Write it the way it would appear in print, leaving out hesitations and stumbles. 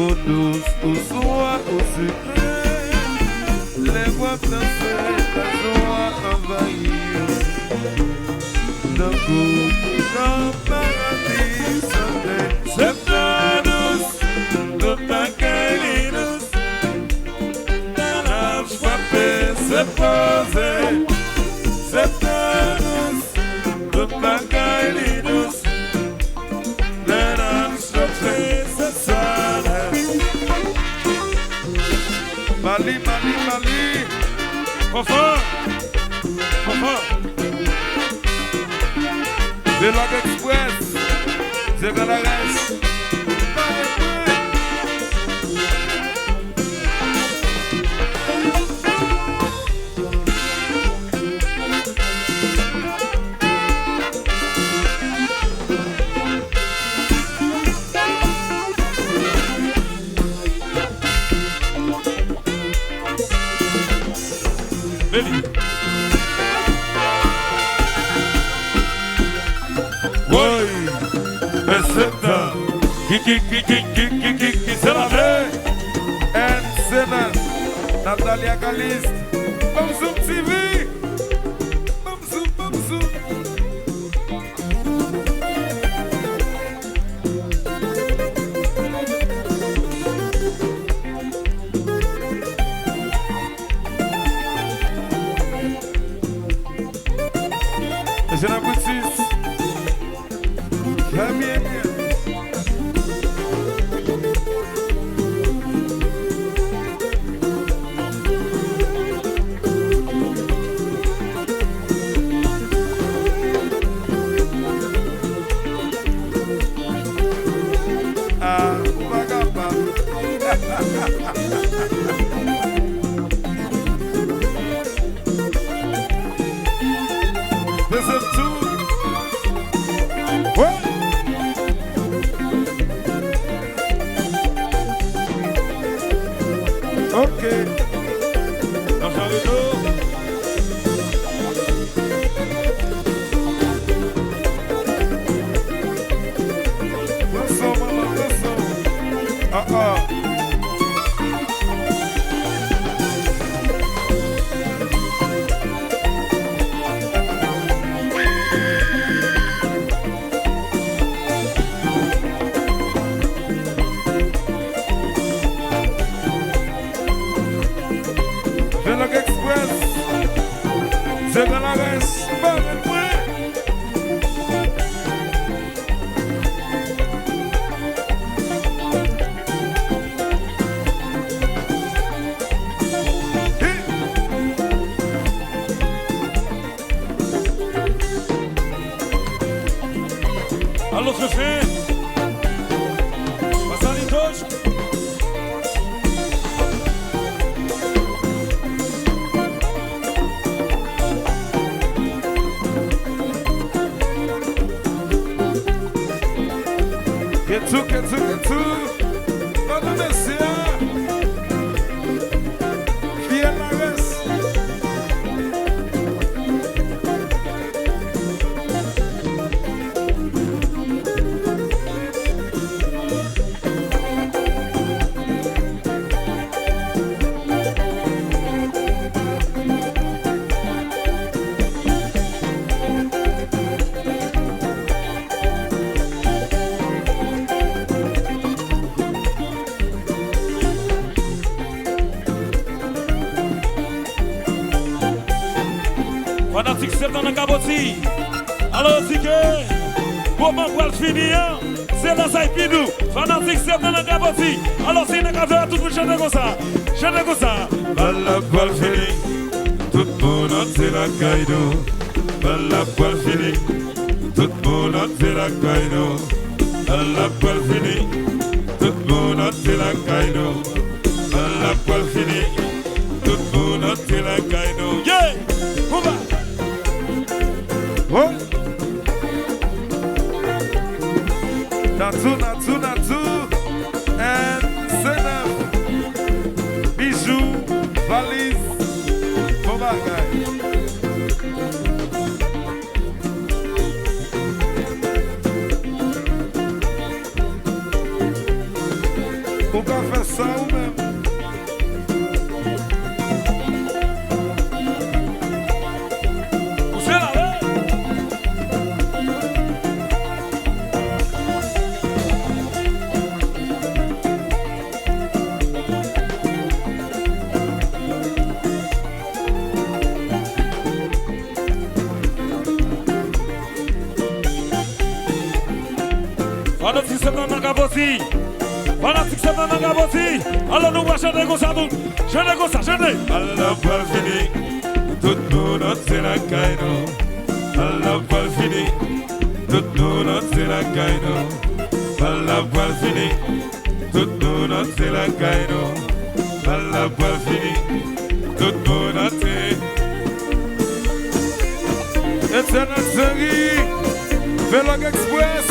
eau douce, au soir, au sucré. Les voix danser, la joie envahir. D'un coup, dans le paradis, c'est pas douce, toute la caille douce. Dans la frappée, c'est posé, c'est pas douce, toute la caille douce. Dans la frappée, c'est ça. Mali, Mali, Mali. Fofo, Fofo. De Log Express, c'est dans la reste. Baby. Oui, et c'est qui c'est la vraie. And Sénat, Natalia Caliste, Bamzoum TV, Bamzoum, Bamzoum. C'est la boutique. Bien, bien, bien. Ah, Bagapa. Listen to. What? Okay. Dans un rideau. Listen, maman, listen. Log Express, c'est dans la reste, pas le point. Allô, Fefé, passe à l'itoche. Get to. Pas de messia. Bien la reste. Fanatique c'est dans la caboti. Alors si que comment pour le finir, c'est la Saipidou. Fanatique c'est dans la caboti. Alors c'est une cave tout pour chanter comme ça. Chanter comme ça. Balla poil fini, tout mon c'est la caïdo. Balla poil fini, tout mon c'est la caïdo. Balla poil fini, tout mon c'est la caïdo. Balla poil fini, tout mon c'est la caïdo. Yeah, on va. Oh. Natu, and Sénat. Bijoux, valise, bon bagage. Ou faire ça ou même. Poussez là, Fanatique c'est un cabosi. Fanatique c'est un cabosi. Alors nous va chanter comme ça, chanter comme ça, chanter. Allah pas fini, tout le monde c'est la caïno. Allah pas fini, tout le monde c'est la caïno. Allah pas fini, tout le monde c'est la caïno. Allah pas fini, tout le monde c'est. Et c'est notre série, Vlog Express.